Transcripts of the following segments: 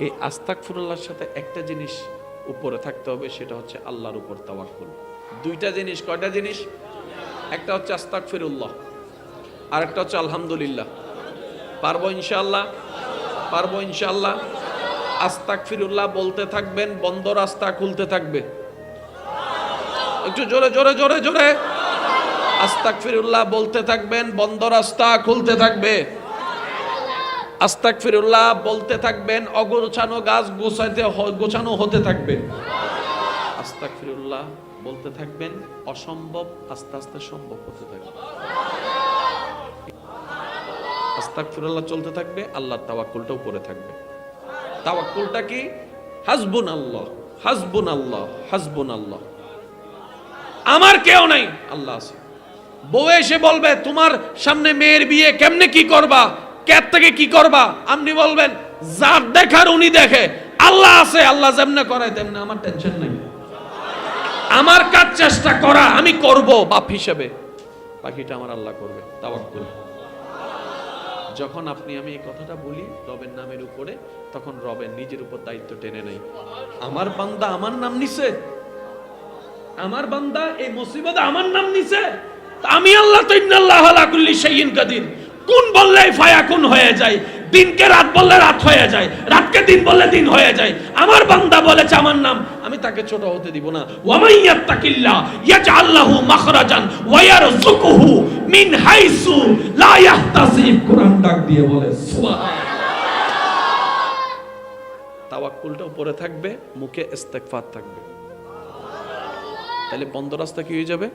এই আস্তাগফিরুল্লাহর সাথে একটা জিনিস উপরে থাকতে হবে, সেটা হচ্ছে আল্লাহর উপর তাওয়াক্কুল। দুইটা জিনিস, কয়টা জিনিস? একটা হচ্ছে আস্তাগফিরুল্লাহ, আর একটা হচ্ছে আলহামদুলিল্লাহ। পারবো ইনশাআল্লাহ? পারবো ইনশাআল্লাহ। আস্তাগফিরুল্লাহ বলতে থাকবেন, বন্ধ রাস্তা খুলতে থাকবে। একটু জোরে জোরে জোরে জোরে। আস্তাগফিরুল্লাহ বলতে থাকবেন, বন্ধ রাস্তা খুলতে থাকবে। আস্তাগফিরুল্লাহ বলতে থাকবেন, অগোছানো গাছ গোছানো হতে থাকবে। আস্তাগফিরুল্লাহ বলতে থাকবেন, অসম্ভব আস্তে আস্তে সম্ভব হতে থাকবে। আস্তাগফিরুল্লাহ চলতে থাকবে, আল্লাহর তাওয়াক্কুলটা উপরে থাকবে। তাওয়াক্কুলটা কি? হাসবুনাল্লাহ, হাসবুনাল্লাহ, হাসবুনাল্লাহ। আমার কেউ নাই, আল্লাহ আছে। বউ এসে বলবে তোমার সামনে মেয়ের বিয়ে কেমনে কি করবা, কের থেকে কি করবা, আপনি বলবেন যার দেখার উনি দেখে, আল্লাহ আছে, আল্লাহ যেমনে করায় তেমনে, আমার টেনশন নাই। আমার কাজ চেষ্টা করা, আমি করব বাপ হিসেবে, বাকিটা আমার আল্লাহ করবে। তাওয়াক্কুল। যখন আপনি আমি এই কথাটা বলি রবের নামের উপরে, তখন রবের নিজের উপর দায়িত্ব টেনে নেই। আমার বান্দা আমার নাম নিছে, আমার বান্দা এই মুসিবতে আমার নাম নিছে, আমি আল্লাহ তো ইন্নাল্লাহ আলা কুল্লি শাইইন কাদির। কোন বললে ফায়াকুন হয়ে যায়, দিনকে রাত বললে রাত হয়ে যায়, রাতকে দিন বললে দিন হয়ে যায়। আমার বান্দা বলেছে আমার নাম, আমি তাকে ছোট হতে দিব না। ওয়া মাইয়াত্তাকিল্লাহ ইয়াজআল লাহু মাখরাজান ওয়া ইয়ারযুকুহু মিন হাইসু লা ইয়াহতাসিব। কোরআন ডাক দিয়ে বলে সুবহানাল্লাহ। তাওয়াক্কুলটা উপরে থাকবে, মুখে ইস্তেগফার থাকবে, তাহলে বন্ধ রাস্তা কি হয়ে যাবে।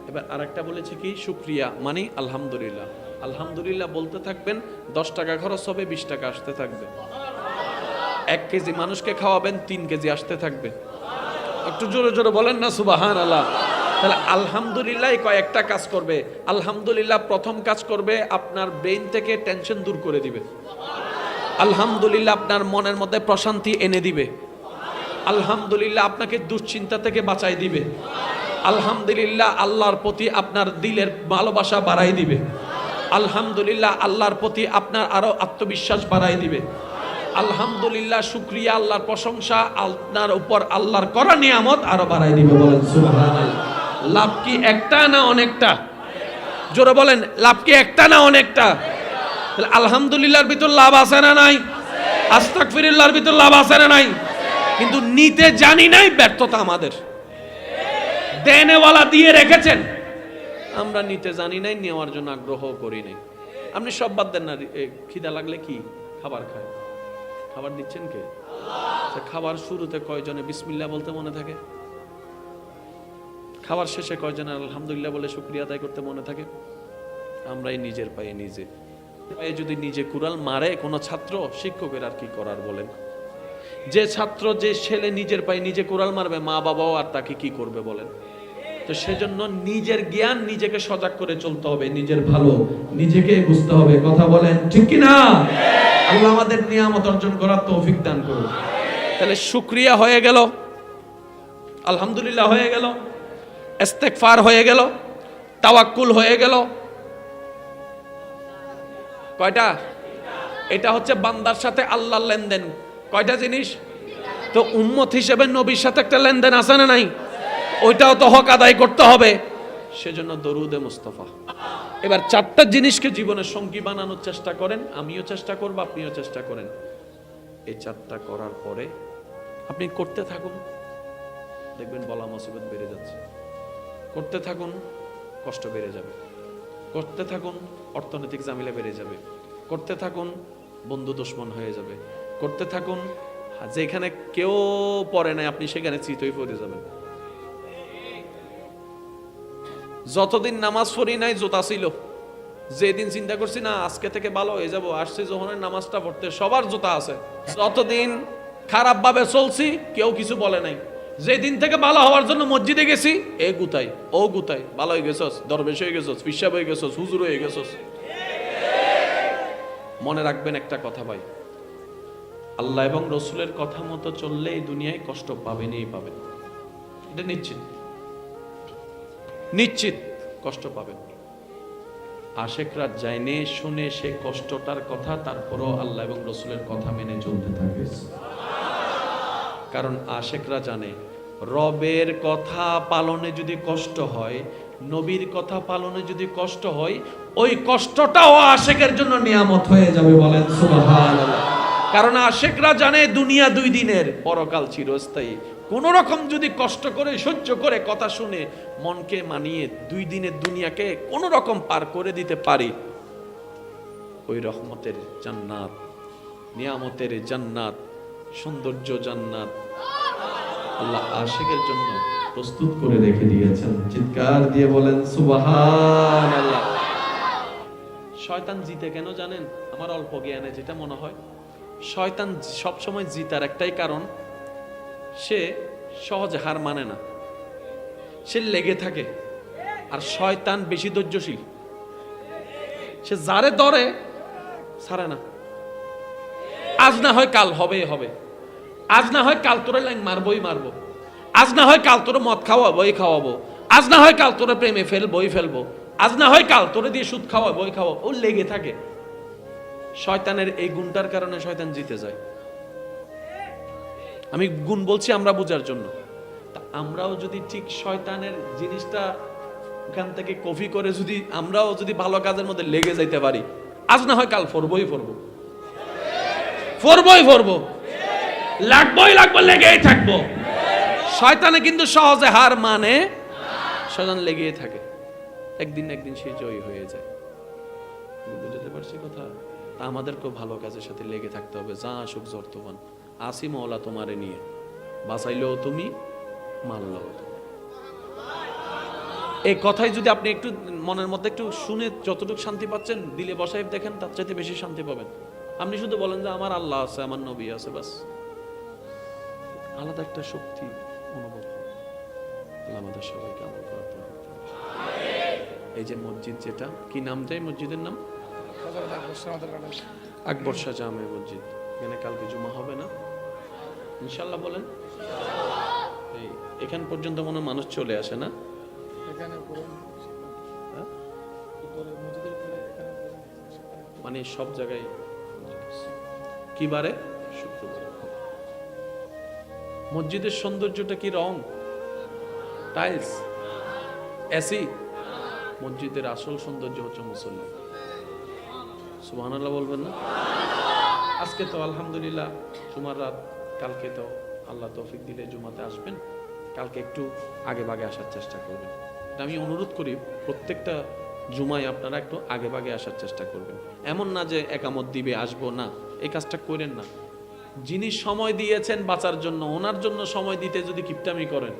এবার আরেকটা বলেছে কি, শুকরিয়া মানে আলহামদুলিল্লাহ। আলহামদুলিল্লাহ বলতে থাকবেন, 10 টাকা খরচ হবে, 20 টাকা আসতে থাকবে। 1 কেজি মানুষকে খাওয়াবেন, 3 কেজি আসতে থাকবে। একটু জোরে জোরে বলেন না সুবহানাল্লাহ। তাহলে আলহামদুলিল্লাহ কয়েকটা কাজ করবে। আলহামদুলিল্লাহ প্রথম কাজ করবে, আপনার ব্রেইন থেকে টেনশন দূর করে দিবে। আলহামদুলিল্লাহ আপনার মনের মধ্যে প্রশান্তি এনে দিবে। আলহামদুলিল্লাহ আপনাকে দুশ্চিন্তা থেকে বাঁচাই দিবে। আলহামদুলিল্লাহ আল্লাহর প্রতি আপনার দিলের ভালোবাসা বাড়াই দিবে। আলহামদুলিল্লাহ আল্লাহর প্রতি আপনার আরো আত্মবিশ্বাস বাড়াই দিবে। আলহামদুলিল্লাহ শুকরিয়া, আল্লাহর প্রশংসা, আপনার উপর আল্লাহর করা নিয়ামত আরো বাড়াই দিবে। বলেন সুবহানাল্লাহ। লাভ কি একটা না অনেকটা? জোরে বলেন, লাভ কি একটা না অনেকটা? তাহলে আলহামদুলিল্লাহর ভিতর লাভ আছে না নাই? আস্তাগফিরুল্লাহর ভিতর লাভ আছে না নাই? কিন্তু নিতে জানি নাই, ব্যর্থতা আমাদের। দেনেওয়ালা দিয়ে রেখেছেন, আমরা নিতে জানি নাই, নেওয়ার জন্য আগ্রহ করি নাই। আপনি সব বাদ দেন না, খিদা লাগলে কি খাবার খায়, খাবার দিচ্ছেন কে? খাবার শুরুতে কয়জনে বিসমিল্লাহ বলতে মনে থাকে? খাবার শেষে কয়জনে আলহামদুলিল্লাহ বলে শুকরিয়া আদায় করতে মনে থাকে? আমরাই নিজের পায়ে নিজে যদি নিজে কুড়াল মারে কোন ছাত্র, শিক্ষকের আর কি করার বলেন? যে ছাত্র, যে ছেলে নিজের পায়ে নিজে কুড়াল মারবে, মা বাবাও আর তাকে কি করবে বলেন? তো সেজন্য নিজের জ্ঞান নিজেকে সজাগ করে চলতে হবে, নিজের ভালো নিজেকে বুঝতে হবে। কথা বলেন ঠিক কি না? আল্লাহ আমাদের নিয়ামত অর্জন করার তৌফিক দান করুন। তাহলে শুকরিয়া হয়ে গেল, আলহামদুলিল্লাহ হয়ে গেল, ইস্তেগফার হয়ে গেল, তাওয়াক্কুল হয়ে গেল। কয়টা? এটা হচ্ছে বান্দার সাথে আল্লাহর লেনদেন। কয়টা জিনিস? তো উম্মত হিসেবে নবীর সাথে একটা লেনদেন আছে না নাই? ওইটাও তো হক আদায় করতে হবে। সেজন্য দরুদে মুস্তাফা। এবার 4টা জিনিসকে জীবনের সঙ্গী বানানোর চেষ্টা করেন, আমিও চেষ্টা করব, আপনিও চেষ্টা করেন। এই 4টা করার পরে আপনি করতে থাকুন, দেখবেন বলা মুসিবত বেড়ে যাচ্ছে। করতে থাকুন, কষ্ট বেড়ে যাবে। করতে থাকুন, অর্থনৈতিক ঝামেলা বেড়ে যাবে। করতে থাকুন, বন্ধু দুশ্মন হয়ে যাবে। করতে থাকুন, যেখানে কেউ পড়ে নাই আপনি সেখানে চিতই পড়ে যাবেন। যতদিন নামাজ পড়ি নাই জোতা ছিল, যেদিন চিন্তা করছি না আজকে থেকে ভালো হয়ে যাব, আসছি যখন নামাজটা পড়তে, সবার জোতা আছে। যতদিন খারাপ ভাবে চলছি কেউ কিছু বলে নাই। যেদিন থেকে ভালো হওয়ার জন্য মসজিদে গেছি, এ গুতাই ও গুতাই, ভালো হয়ে গেছস, দরবেশ হয়ে গেছস, পিসাব হয়ে গেছস, হুজুর হয়ে গেছস। মনে রাখবেন একটা কথা ভাই, আল্লাহ এবং রসুলের কথা মতো চললে এই দুনিয়ায় কষ্ট পাবেনই পাবেন, এটা নিশ্চিত, নিশ্চিত কষ্ট পাবেন। আশেকরা জানে শুনে সে কষ্টটার কথা, তারপরও আল্লাহ এবং রসুলের কথা মেনে চলতে থাকে। কারণ আশেকরা জানে রবের কথা পালনে যদি কষ্ট হয়, নবীর কথা পালনে যদি কষ্ট হয়, ওই কষ্টটাও আশেকের জন্য নিয়ামত হয়ে যাবে। বলেন সুবহানাল্লাহ। কারণ আশেকরা জানে দুনিয়া 2 দিনের, পরকাল চিরস্থায়ী। কোন রকম যদি কষ্ট করে সহ্য করে কথা শুনে মনকে মানিয়ে 2 দিনের দুনিয়াকে কোন রকম পার করে দিতে পারি, ওই রহমতের জান্নাত, নিয়ামতের জান্নাত, সৌন্দর্য জান্নাত আল্লাহ আশিকের জন্য প্রস্তুত করে রেখে দিয়েছেন। চিৎকার দিয়ে বলেন সুবহানাল্লাহ। শয়তান জিতে কেন জানেন? আমার অল্প জ্ঞানে যেটা মনে হয়, শয়তান সব সময় জিতার একটাই কারণ, সে সহজে হার মানে না, সে লেগে থাকে। আর শয়তান বেশি ধৈর্যশীল, সে যারে ধরে ছাড়ে না। আজ না হয় কাল হবেই হবে, আজ না হয় কাল তোরে লাইন মারবই মারবো, আজ না হয় কাল তোরে মদ খাওয়াবোই খাওয়াবো, আজ না হয় কাল তোরে প্রেমে ফেলবোই ফেলবো, আজ না হয় কাল তোরে দিয়ে সুদ খাওয়াবোই খাওয়াবো। ও লেগে থাকে। শয়তানের এই গুণটার কারণে শয়তান জিতে যায়। আমি গুণ বলছি আমরা বোঝার জন্য। তা আমরাও যদি ঠিক শয়তানের জিনিসটা ওখান থেকে কপি করে যদি আমরাও যদি ভালো কাজের মধ্যে লেগে যাইতে পারি, আজ না হয় কাল ফরবই ফরবো, ফরবই ফরবো, লাগবই লাগবো, লেগেই থাকবো। শয়তানে কিন্তু সহজে হার মানে, শয়তান লেগেই থাকে, একদিন একদিন সে জয়ী হয়ে যায়। বুঝতে পারছি কথা? তা আমাদেরকেও ভালো কাজের সাথে লেগে থাকতে হবে। যা আসুক জর্তবান, আসি মওলা তোমারে নিয়ে, বাঁচাইলেও তুমি, মারলেও তুমি। এই কথাই যদি আপনি একটু মনের মধ্যে একটু শুনে যতটুকু শান্তি পাচ্ছেন, দিলে বসাই দেখেন, তার চাইতে বেশি শান্তি পাবেন। আপনি শুধু বলেন যে আমার আল্লাহ আছে, আমার নবী আছে, বাস আলাদা একটা শক্তি অনুভব হবে। আল্লাহ আমাদের সবাইকে আমল করার তৌফিক দান করুন। এই যে মসজিদ, যেটা কি নাম যায় মসজিদের নাম? আকবর শাহ জামে মসজিদ। এখানে কালকে জুমা হবে না ইনশাআল্লাহ? বলেন। এখান পর্যন্ত মনে মানুষ চলে আসে না? মানে সব জায়গায় কি বারে? শুক্রবার। মসজিদের সৌন্দর্যটা কি? রং, টাইলস, এসি? মসজিদের আসল সৌন্দর্য হচ্ছে মুসল্লি। সুবহানাল্লাহ বলবেন না? আজকে তো আলহামদুলিল্লাহ জুমার রাত, কালকে তো আল্লাহ তৌফিক দিলে জুমাতে আসবেন। কালকে একটু আগে ভাগে আসার চেষ্টা করবেন। আমি অনুরোধ করি প্রত্যেকটা জুমায় আপনারা একটু আগে ভাগে আসার চেষ্টা করবেন। এমন না যে একামত দিবে আসবো না, এই কাজটা করেন না। যিনি সময় দিয়েছেন বাঁচার জন্য, ওনার জন্য সময় দিতে যদি কিপটামি করেন,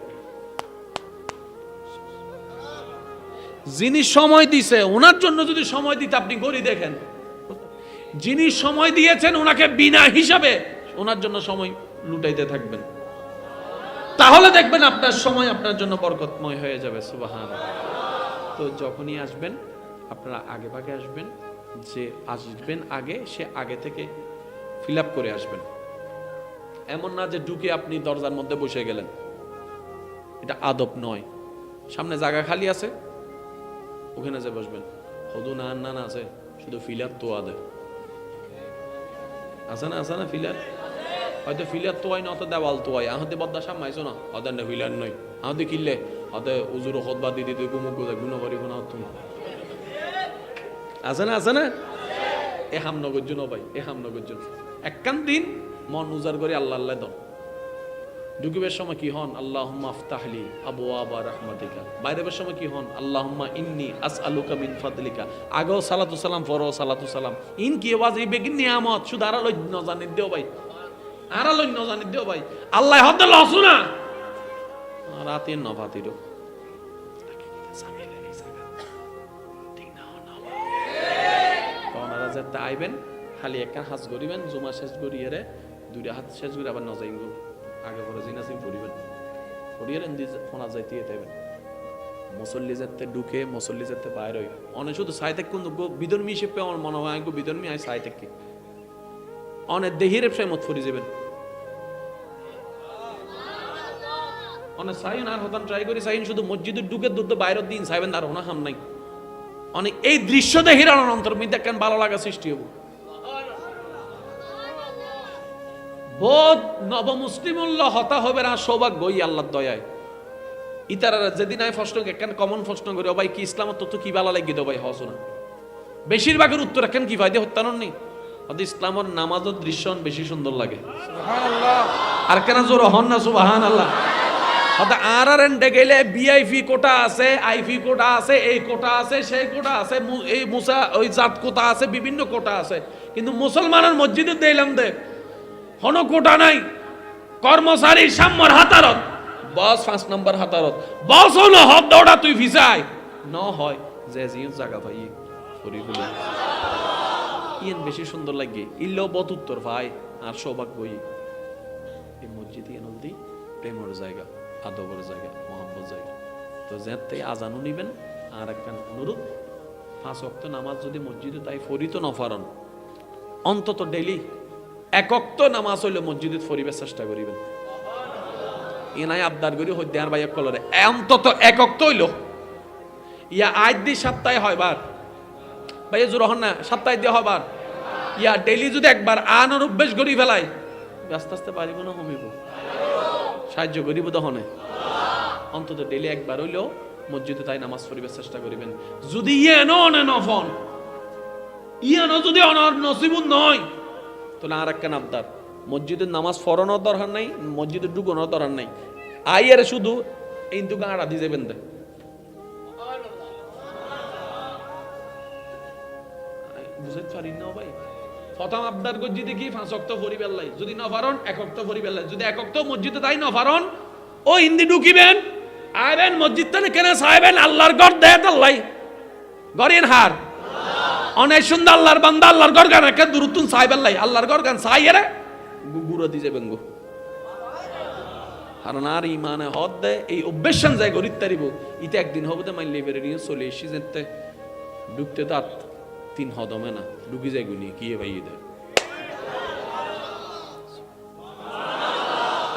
যিনি সময় দিছে ওনার জন্য যদি সময় দিতে আপনি গড়ি দেখেন, যিনি সময় দিয়েছেন ওনাকে বিনা হিসাবে ওনার জন্য সময় লুটাইতে থাকবেন, তাহলে দেখবেন আপনার সময় আপনার জন্য বরকতময় হয়ে যাবে। সুবহানাল্লাহ। তো যখনই আসবেন আপনারা আগে ভাগে আসবেন। যে আসবেন আগে, সে আগে থেকে ফিল আপ করে আসবেন। এমন না যে ঢুকে আপনি দরজার মধ্যে বসে গেলেন, এটা আদব নয়। সামনে জায়গা খালি আছে, ওখানে যে বসবেন। হদু না না না আছে, শুধু ফিলার তো আদে আছে না? আছে না ফিলার? হয়তো ফিলার তো হয় না, অত দেওয়াল তো হয়। আহতে বদ্দা সামাইছো না, ওদের না ফিলার নয়। আহতে কিনলে ওদের উজুর খোদবা দিদি তুই গুমুক গুণ করিব না তুমি। আছে না? আছে না? এ হামনগর জন্য ভাই, এ হামনগর জন্য একখান দিন মন উজার করে আল্লাহ আল্লাহ দন। ঢুকিবের সময় কি হন? আল্লাহুম্মা আফতাহলি আবওয়াবা রাহমাতিকা। বাইরের সময় কি হন? আল্লাহুম্মা ইন্নী আসআলুকা মিন ফাদলিকা। আগেও সালাতু সালাম, পরও সালাতু সালাম। ইন কি আওয়াজ এই বেগিন নিয়ামত, শুধু আড়ালই নজানিত দেও ভাই, আড়ালই নজানিত দেও ভাই। আল্লাহ হদ লসু না রাতে নভাতিরো ওনারা যাতে আইবেন, খালি একটা হাত গড়িবেন, জুমা শেষ গড়িয়ে দুইটা হাত শেষ করে আবার নজাইন আগে পরে জিনাসি পড়িবেন, পড়িয়ে ফোনা যাইতে দেবেন। মুসল্লি যাতে ঢুকে, মুসল্লি যাতে বাইর হয়। অনেক শুধু সাইতে কিন্তু বিধর্মী হিসেবে আমার মনে হয় বিধর্মী আয় সাইতে কি অনেক দেহিরে প্রেমত ফুরি যাবেন। অনেক সাইন আর হতান ট্রাই করি, সাইন শুধু মসজিদের ঢুকে দুধ বাইরের দিন সাইবেন, আর ওনা হাম নাই। অনেক এই দৃশ্য দেখে রানোর অন্তর মধ্যে কেন ভালো লাগা সৃষ্টি হবো। বোধ নবমুসলিমুল্লাহ হতা হবে না সৌভাগ্য ওই আল্লাহর দয়ায়। ইতারা যেদিন আয় প্রশ্ন কেন কমন প্রশ্ন করি ও ভাই কি ইসলাম তো কি ভালো লাগি দো ভাই হস না বেশিরভাগের উত্তর কেন কি ফায়দা হত্যান নি হয়তো ইসলামের নামাজের দৃশ্য বেশি সুন্দর লাগে আর কেন জোর হন না সুবাহান আল্লাহ। হয়তো আর এন্ডে গেলে বিআইপি কোটা আছে, আইপি কোটা আছে, এই কোটা আছে, সেই কোটা আছে, এই মুসা ওই জাত কোটা আছে, বিভিন্ন কোটা আছে, কিন্তু মুসলমানের মসজিদে দিলাম দে হন কোটা নাই। কর্মচারী সাম্যর হাতারত বস 5 নম্বর হাতারত বস হলো হদ দৌড়া তুই ভিসাই ন হয় যে জিও জায়গা ভাই করি বলে ইয়েন বেশি সুন্দর লাগে ইল্লো বত উত্তর ভাই আর সৌভাগ্যই এই মসজিদে নদী প্রেমের জায়গা, আদবের জায়গা, মোহাম্মদ জায়গা। তো যেতে আজানও নিবেন আর একটা অনুরোধ 5 ওয়াক্ত নামাজ যদি মসজিদে তাই ফরিত ন ফারন অন্তত ডেইলি 1 ওয়াক্ত নামাজ হইলে মসজিদে ফরিবার চেষ্টা করিবেন। ইনাই আবদার করি হই দেয়ার ভাইয়া কলরে অন্তত 1 ওয়াক্ত হইল ইয়া আজ দি সপ্তাহে হয়বার ভাইয়া জোর হন না সপ্তাহে দিয়ে হবার ইয়া ডেইলি যদি একবার আনার অভ্যেস করি ফেলাই আস্তে আস্তে পারিব না কমিব সাহায্য করিব তখনে অন্তত ডেইলি একবার হইলেও মসজিদে তাই নামাজ পড়িবার চেষ্টা করিবেন। যদি ইয়েনো অনেন অফন ইয়েনো যদি অনার নসিবুন নয় তাহলে আর একটা আবদার মসজিদের নামাজ পড়ানোর দরকার নাই, মসজিদে ঢুকানোর দরকার নাই, আইয়ারে শুধু এই দুটো গাঁড়া দিয়ে যাবেন দে বুঝতে পারি না ভাই। প্রথম আবদার করছি দেখি 5 ওয়াক্ত পড়িবার লাই যদি না পারন 1 ওয়াক্ত পড়িবার লাই যদি 1 ওয়াক্ত মসজিদে তাই না পারন ও হিন্দি ঢুকিবেন আইবেন মসজিদ তানে কেন চাইবেন আল্লাহর ঘর দেয় আল্লাহ গরিন হার অনেক সুন্দর আল্লাহর বান্দা আল্লাহর ঘর গান একটা দূরতুন চাইবার লাই আল্লাহর ঘর গান চাইয়ারে গুগুরা দিয়ে যাবেন গো কারণ আর ইমানে হদ দেয় এই অভ্যেসান যায় গরিব তারিব ইতে একদিন হবে তো মাইলে বেরে নিয়ে চলে এসি যেতে ঢুকতে তো 3 হদমে না ঢুকি যায় গুনি কি ভাই দেয়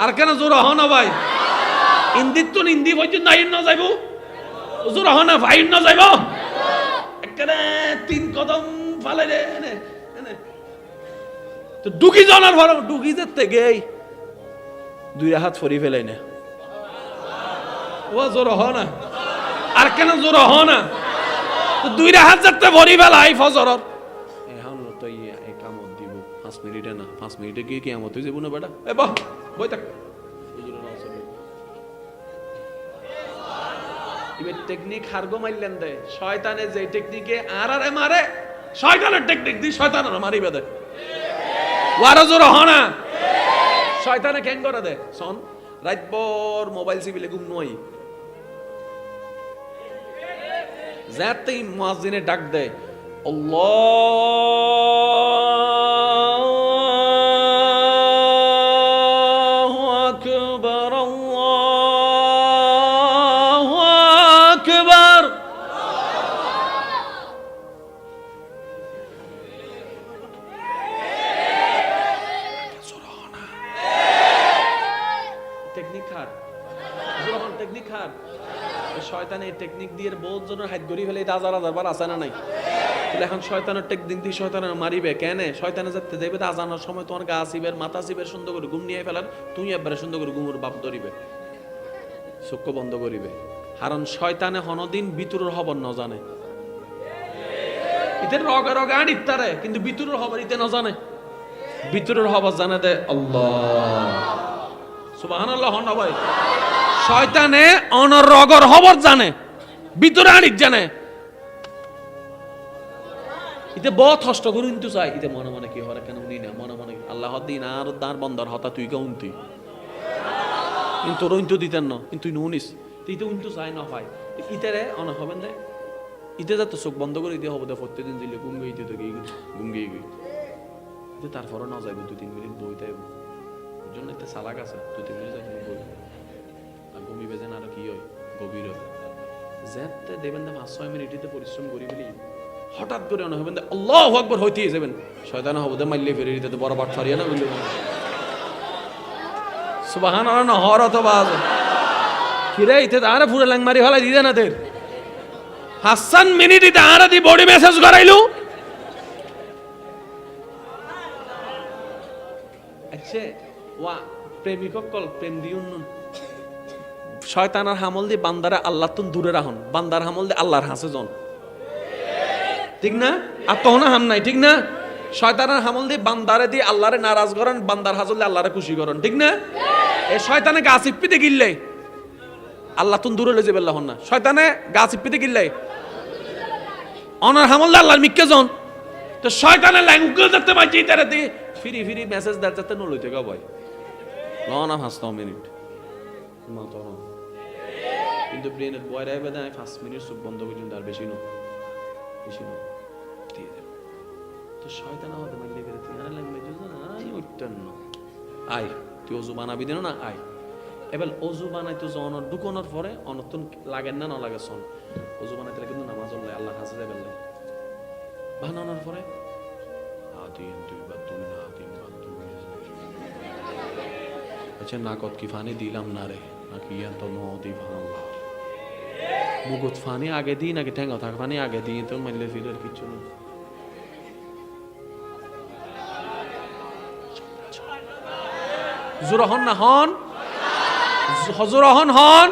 আর কেন জোর হন ভাই ইন্দির তো ইন্দি পর্যন্ত আইন না যাইব জোর হন না ভাই না যাইব একেবারে 3 কদম ফালে রে তো ঢুকি জানার ভালো ঢুকি যেতে গেই 2 হাত ফরি ফেলাই না ও জোর হ না আর কেন জোর হ না তো 2 হাত যেতে ভরি ফেলাই ফজরর এখন তো এই কামত দিব 5 মিনিটে না 5 মিনিটে কি কিয়ামত হই যাব না বেটা এ বাহ বই থাক ইবে টেকনিক হারগো মাইলেন দে শয়তানে যে টেকনিকে আর মারে শয়তানের টেকনিক দি শয়তানের মারিবে দে ওয়ারা জোর হ না শয়তানে কেন করে দে শোন রাতভর মোবাইল সিবিলে ঘুম নই যাতে মুয়াজ্জিনে ডাক দেয় আল্লাহু আকবার আল্লাহু আকবার টেকনিক খার যখন টেকনিক খার শয়তান এই টেকনিক দিয়ে বহুত জনের হাত গড়ি ফেলে এটা হাজার বার আসে না নাই তাহলে এখন শয়তানের টেকনিক দিয়ে শয়তানের মারিবে কেন শয়তানে যাতে যাইবে আজানোর সময় তোমার গা আসিবের মাথা আসিবের সুন্দর করে ঘুম নিয়ে ফেলার তুমি একবারে সুন্দর করে ঘুমুর বাপ ধরিবে চক্ষু বন্ধ করিবে কারণ শয়তানে হনদিন ভিতরের খবর ন জানে ইতে রগে রগে আনিতারে কিন্তু ভিতরের খবর ইতে ন জানে ভিতরের খবর জানে দে আল্লাহ সুবহানাল্লাহ হন ভাই শয়তানে অনরগর খবর জানে ভিতরে আনিক জানে ইতে বহুত কষ্ট করে কিন্তু চাই ইতে মনে মনে কি হরে কেন উনি না মনে মনে আল্লাহ দিন আর দার বন্দর হতা তুই কাউন্তি কিন্তু রইন্তু দিতেন না কিন্তু নুনিস তুই তো কিন্তু চাই না হয় ইতেরে অন হবেন দে ইতে যা তো চোখ বন্ধ করে দিয়ে হবে প্রত্যেকদিন দিলে ঘুম গিয়ে তো ঘুম গিয়ে গই তারপরও না যাইব 2-3 মিনিট বই তাইব ওর জন্য এতে সালাক আছে 2-3 মিনিট যাইব বই আর ঘুমি বেজেন আর কি হয় গভীর হয় যেতে দেবেন না 5-6 মিনিটে পরিশ্রম করি বলি হঠাৎ করে অন হবেন আল্লাহু আকবার হইতেই যাবেন শয়তান হবে মাইলে ফেরে দিতে বড় বাট ফারিয়া না বলি সুবহানাল্লাহ নহর অথবা কিরে ইতে আরে পুরো লাং মারি ফেলাই দিদে না দের হাসান মিনিটিতে আরাদি বডি মেসেজ করাইলু আচ্ছা ওয়া প্রেমিক কল প্রেম দিউন শয়তানের হামল দিয়ে বান্দারে আল্লাহ তুন দূরে রাখুন বান্দার হামল দিয়ে আল্লাহর হাসে জন ঠিক না আর তখন হাম নাই ঠিক না শয়তানের হামল দিয়ে বান্দারে দিয়ে আল্লাহরে নারাজ করেন বান্দার হাজল দিয়ে আল্লাহরে খুশি করেন ঠিক না এই শয়তানে গাছ ইপ্পিতে গিললে আল্লাহ তুন দূরে লয়ে যাবে না শয়তানে গাছ ইপ্পিতে গিললে অনার হামল দিয়ে আল্লাহর মিক্কে জন তো শয়তানের ল্যাঙ্গুয়েজ দেখতে পাচ্ছি তারা দিয়ে ফিরি ফিরি মেসেজ দেয় যাতে নলইতে গা ভাই লনা 5 মিনিট মাত্র কিন্তু ব্রেনের বয়রা হবে না 5 মিনিট চোখ বন্ধ করে আর বেশি না দিয়ে দেব তো শয়তান আমাদের মাইলে করে তুই আর লাগবে না আই উত্তন্ন আই তুই ওযু বানাবি দেন না আই এবার ওযু বানাই তো জনের ঢুকানোর পরে অনতন লাগেন না লাগে সন ওযু বানাইতে কিন্তু নামাজ পড়লে আল্লাহ কাছে যাবে না বানানোর পরে আদিন দুইবার দুই না তিনবার দুই আচ্ছা নাকত কি ফানি দিলাম না রে নাকি ইয়ান তো নদী ভাঙলা মুগত ফানি আগে দিই নাকি ঠ্যাঙ্গা থাক ফানি আগে দিই তো মাইলে ফিরের কিছু না জুরহন না হন হজুরহন হন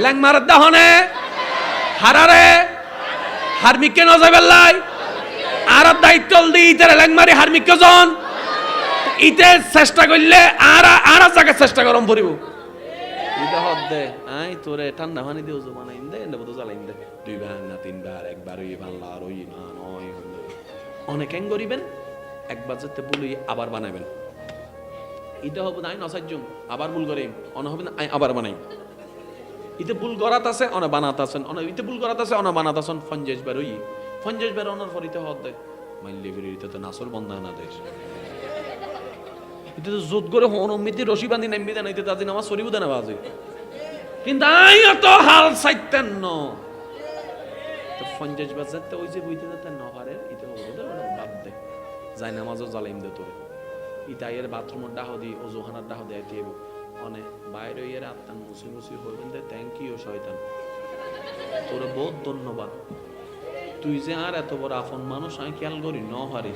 ল্যাং মারার দাহনে হারারে হারমিককে নজাবেল্লাই আর দায়িত্ব দি ইতারে ল্যাং মারি হারমিককে জন ইতে চেষ্টা করলে আর জায়গা চেষ্টা করম পড়িব ইটা হদ দে আই তোরে ঠান্ডা পানি দিও জো বানাইন দে এন্ড বতো জ্বালাইন দে দুইবার না তিনবার একবার ওই ভাল্লা আর ওই না নয় অনেক এং করিবেন একবার যেতে বলি আবার বানাবেন এটা হবে না নসাজ্জুম আবার ভুল করিম অন হবে না আবার বানাই ইতে ভুল করাত আছে অন বানাত আছেন অন ইতে ভুল করাত আছে অন বানাত আছেন ফঞ্জেশ বার ওই ফঞ্জেশ বার অনর ফরিতে হদ দে মাইলে বিরিতে তো নাসর বন্ধ না দেশ এটা তো জোত করে হন অমিতি রশি বাঁধি নামবি দেন এটা তাজি নামাজ সরিব দেন বাজে কিন্তু আই অত হাল চাইতেন ন তো ফঞ্জেশ বাজাতে ওই যে বইতে যেতে না পারে এটা হবে তো বাদ দে যাই নামাজও জ্বালাইম দে তোরে ইতাইয়ের বাথরুমের ডাহ দি ওজুখানার ডাহ দেয় দিয়ে অনে বাইরে ইয়ের আত্মান মুসি হইবেন দে থ্যাংক ইউ শয়তান তোরে বহুত ধন্যবাদ তুই যে আর এত বড় আপন মানুষ আমি খেয়াল করি ন হারি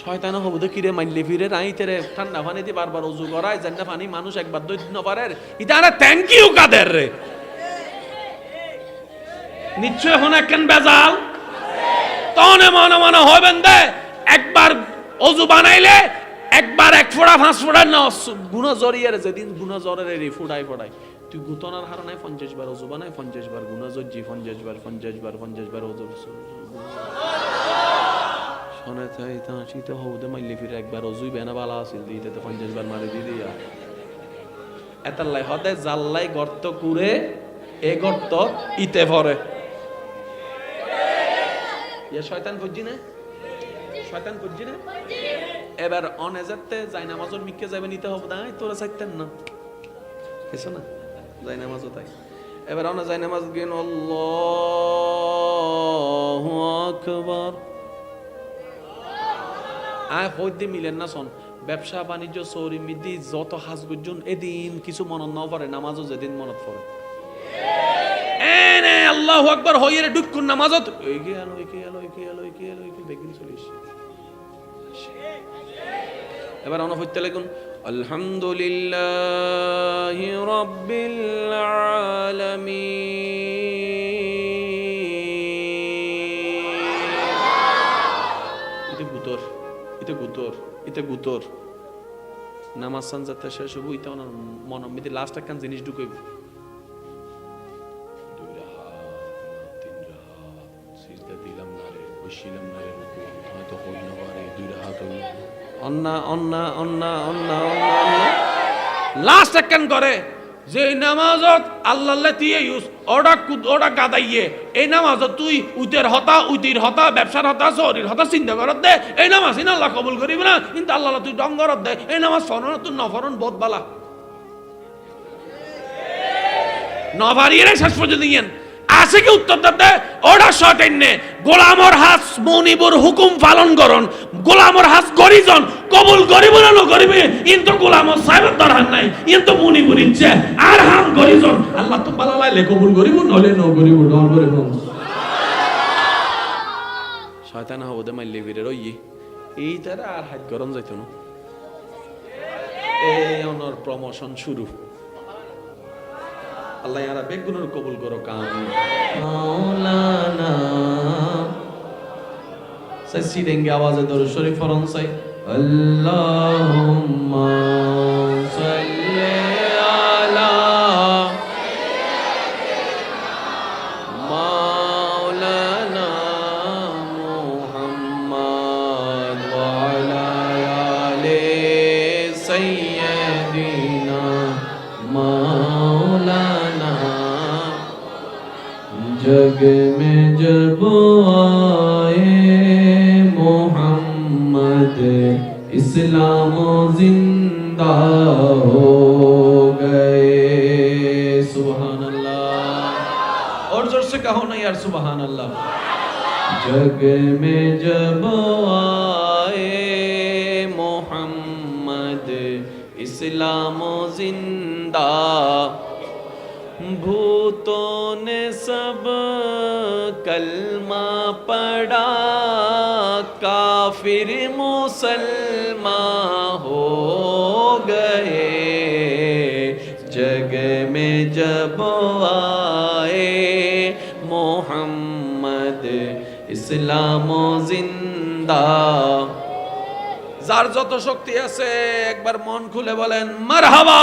শয়তান হবো তো কিরে মাইলে ফিরে রাই তেরে ঠান্ডা পানি দিয়ে বারবার ওযু করায় জান্না পানি মানুষ একবার দুই দিন পারে ইতা আর থ্যাংক ইউ কাদের রে নিশ্চয় হন একখান বেজাল তনে মনে হইবেন দে একবার ওযু বানাইলে একবার এক ফোঁটা 5 ফোঁটা না গুনাহ জরিয়ার যেদিন গুনাহ জরের রে ফুটাই তুই গুতনার হার নাই 50 বার ওযু বানাই 50 বার গুনাহ জজি 50 বার ওযু শোনা চাই তা শীত হউদে মাইলে ফিরে একবার ওযুই বেনা বালা আছিল দিতে তো 50 বার মারি দিয়া এতাল্লাই হদে জাল্লাই গর্ত কুরে এ গর্ত ইতে ভরে ইয়া শয়তান বুঝি না এবার অনেজাতে যাই নামাজের মিক্কে যাবে নিতে হবে না তোরা চাইতেন না এসো না যাই নামাজও তাই এবার অনে যাই নামাজ গেন আল্লাহু আকবার আয় হইতে মিলেন না শোন ব্যবসা বাণিজ্য চৌরি মিদি যত হাজ গুজন এদিন কিছু মনত না পড়ে নামাজও যেদিন মনত পড়ে এনে আল্লাহু আকবার হইরে ঢুকুন নামাজত এই গেল বেগিন চলিস এবার অন হইতে লাগুন আলহামদুলিল্লাহি রাব্বিল আলামিন ইতে গুতর নামাজ সানজাতে শেষ হইব ইতে ওনার মনের মধ্যে লাস্ট একখান জিনিস ঢুকাইব সিজদা দিলাম না রে বসিলাম না রে হয়তো হই না পারে দুই হাত হইল অন্না লাস্ট একখান করে যে নামাজত আল্লাহ দিয়ে ইউজ ওটা গাদাইয়ে এই নামাজত তুই উতের হতা ব্যবসার হতা শরীর হতা চিন্তা করত দে এই নামাজ আল্লাহ কবুল করিব না কিন্তু আল্লাহ তুই ডঙ্গরত দে এই নামাজ ফরন তুই নফরন বহুত বালা নভারিয়ে শেষ পর্যন্ত দিয়েন আশিকে উত্তর দিতে ওটা সঠিক নে গোলামর হাস মনিবুর হুকুম পালন করন গোলামর হাস গরিজন কবুল করিব না করিবে কিন্তু গোলামর সাহেবের দরকার নাই কিন্তু মনিবুর ইচ্ছে আর হাম গরিজন আল্লাহ তো ভালো লাইলে কবুল করিব নলে ন করিব ডর করে ন শয়তান হবে মাইলে বিরে রই এই তারা আর হাত গরম যাইতো না এই অনর প্রমোশন শুরু আল্লাহ ইয়ারা বেগুনের কবুল করো কাম মাওলানা সসি দেंगे आवाज দরুদ শরীফ পড়ুন সাই আল্লাহুম্মা সাল্লি আলা মাওলানা মুহাম্মদ ওয়া আলা আলি সাইয়্যিদিনা जग में जब आए मोहम्मद इस्लाम जिंदा हो गए सुभान अल्लाह और जोर से कहो ना यार सुभान अल्लाह जग में जब आए मोहम्मद इस्लाम जिंदा भूतों ने सब कलमा पढ़ा काफिर मुसलमान हो गए जग में जब आए मोहम्मद इस्लाम जिंदा যার যত শক্তি আছে একবার মন খুলে বলেন মারহাবা।